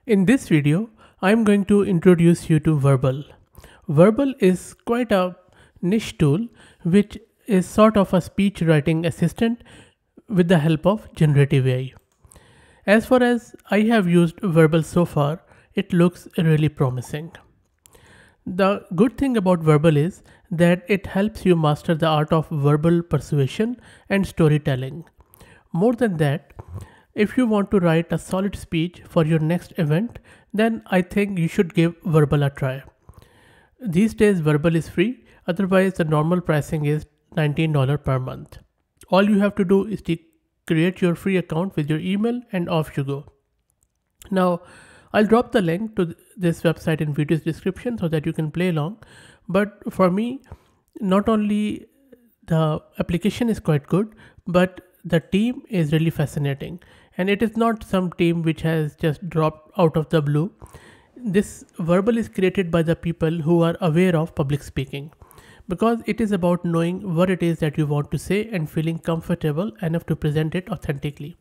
In this video, I am going to introduce you to Verble. Verble is quite a niche tool which is sort of a speech writing assistant with the help of generative AI. As far as I have used Verble so far, it looks really promising. The good thing about Verble is that it helps you master the art of verbal persuasion and storytelling. More than that, if you want to write a solid speech for your next event, then I think you should give Verble a try. These days, Verble is free, otherwise, the normal pricing is $19 per month. All you have to do is to create your free account with your email, and off you go. Now, I'll drop the link to this website in video's description so that you can play along. But for me, not only the application is quite good, but the team is really fascinating. And it is not some team which has just dropped out of the blue. This Verble is created by the people who are aware of public speaking, because it is about knowing what it is that you want to say and feeling comfortable enough to present it authentically.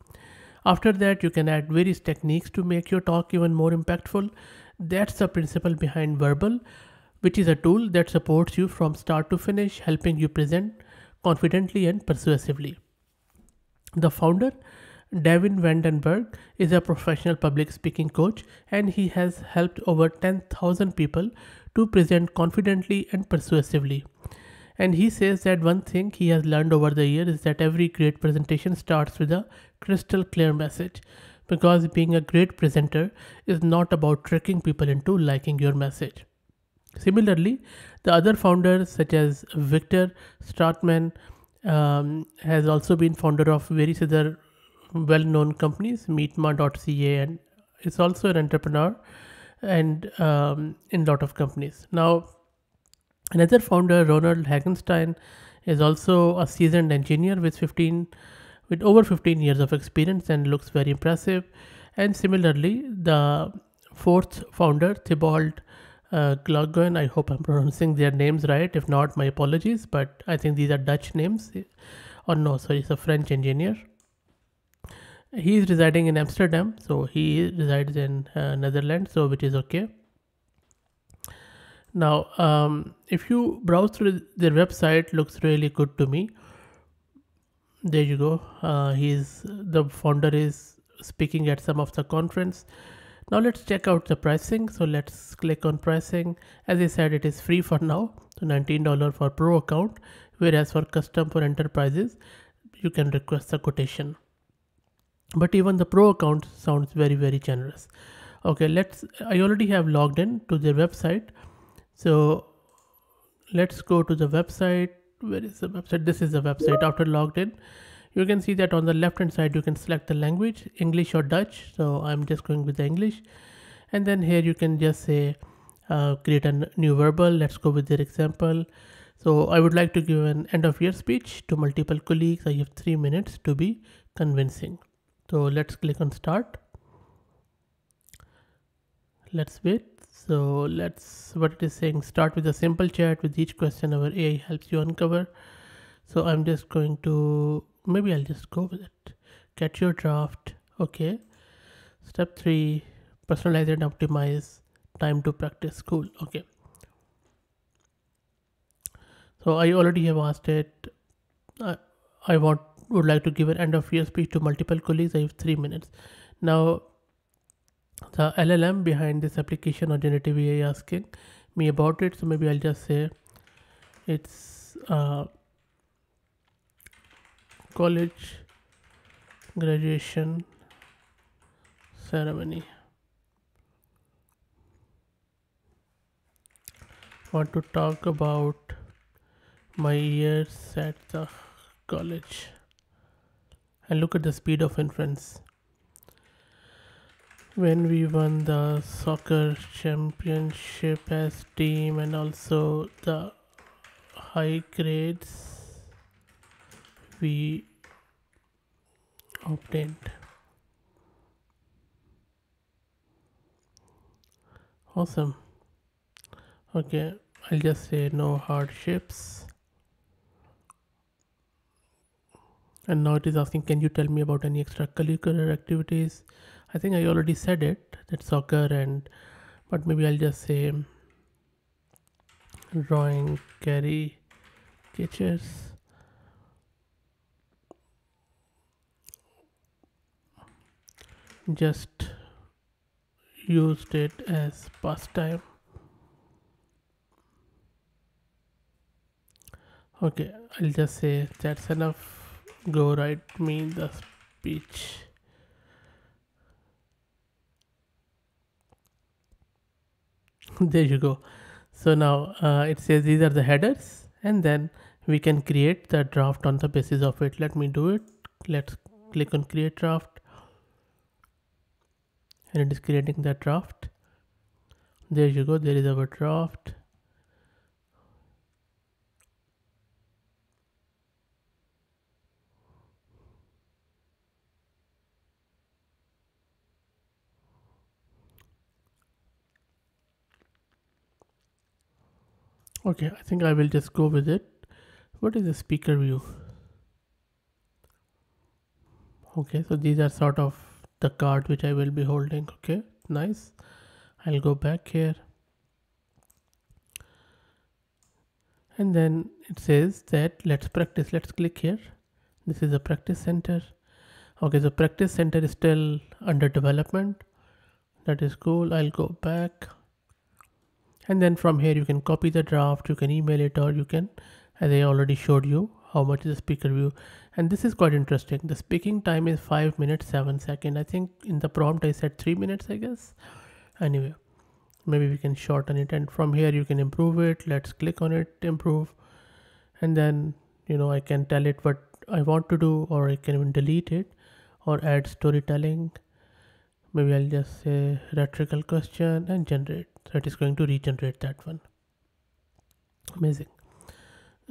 After that, you can add various techniques to make your talk even more impactful. That's the principle behind Verble, which is a tool that supports you from start to finish, helping you present confidently and persuasively. The founder, Davin Vandenberg, is a professional public speaking coach, and he has helped over 10,000 people to present confidently and persuasively. And he says that one thing he has learned over the years is that every great presentation starts with a crystal clear message, because being a great presenter is not about tricking people into liking your message. Similarly, the other founders such as Victor Stratman has also been founder of various other well-known companies, Meetma.ca, and is also an entrepreneur and in a lot of companies. Now, another founder, Ronald Hagenstein, is also a seasoned engineer with over 15 years of experience and looks very impressive. And similarly, the fourth founder, Thibault Glogen, I hope I'm pronouncing their names right. If not, my apologies, but I think these are Dutch names. Or no, sorry, it's a French engineer. He is residing in Amsterdam, so he resides in Netherlands, so which is okay. Now, if you browse through their website, looks really good to me. There you go. The founder is speaking at some of the conference. Now let's check out the pricing. So let's click on pricing. As I said, it is free for now, so $19 for pro account, whereas for custom for enterprises, you can request a quotation. But even the pro account sounds very generous. Okay, I already have logged in to their website. So let's go to the website. Where is the website? This is the website. After logged in, you can see that on the left hand side you can select the language, English or Dutch. So I'm just going with the English, and then here you can just say create a new Verble. Let's go with their example. So I would like to give an end of year speech to multiple colleagues. I have 3 minutes to be convincing. So let's click on start. Let's wait. So what it is saying, start with a simple chat. With each question our AI helps you uncover. So I'm just going to, maybe I'll just go with it. Get your draft. Okay. Step 3, personalize and optimize. Time to practice. Cool. Okay. So I already have asked it. I would like to give an end of year speech to multiple colleagues. I have 3 minutes. Now, the LLM behind this application or generative AI asking me about it. So maybe I'll just say it's college graduation ceremony. Want to talk about my years at the college, and look at the speed of inference. When we won the soccer championship as team and also the high grades we obtained. Awesome. Okay, I'll just say no hardships. And now it is asking, can you tell me about any extracurricular activities? I think I already said it, that soccer, and but maybe I'll just say drawing caricatures. Just used it as pastime. Okay, I'll just say that's enough. Go write me the speech. There you go. So now it says these are the headers, and then we can create the draft on the basis of it. Let me do it. Let's click on create draft, and it is creating that draft. There you go. There is our draft. Okay, I think I will just go with it. What is the speaker view? Okay, so these are sort of the card which I will be holding. Okay, nice. I'll go back here, and then it says that let's practice. Let's click here. This is a practice center. Okay, so practice center is still under development. That is cool. I'll go back, and then from here you can copy the draft, you can email it, or you can, as I already showed you how much is the speaker view. And this is quite interesting. The speaking time is 5 minutes 7 seconds. I think in the prompt I said 3 minutes, I guess. Anyway, maybe we can shorten it, and from here you can improve it. Let's click on it, improve, and then I can tell it what I want to do, or I can even delete it or add storytelling. Maybe I'll just say rhetorical question and generate. So it is going to regenerate that one. Amazing.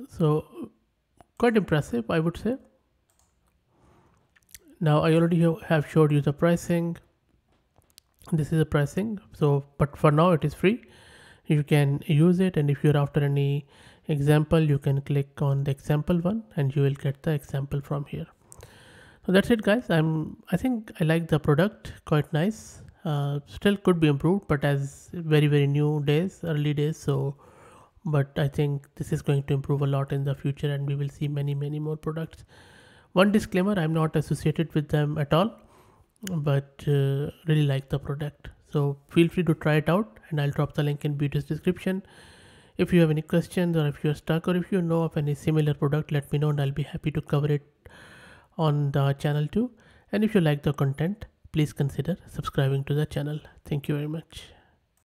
So quite impressive, I would say. Now I already have showed you the pricing. This is the pricing. So, but for now it is free. You can use it, and if you're after any example, you can click on the example one, and you will get the example from here. So that's it, guys. I think I like the product, quite nice. Still could be improved, but as very new days, early days. So, but I think this is going to improve a lot in the future, and we will see many more products. One disclaimer: I'm not associated with them at all, but really like the product. So feel free to try it out, and I'll drop the link in video's description. If you have any questions, or if you're stuck, or if you know of any similar product, let me know, and I'll be happy to cover it on the channel too. And if you like the content, please consider subscribing to the channel. Thank you very much.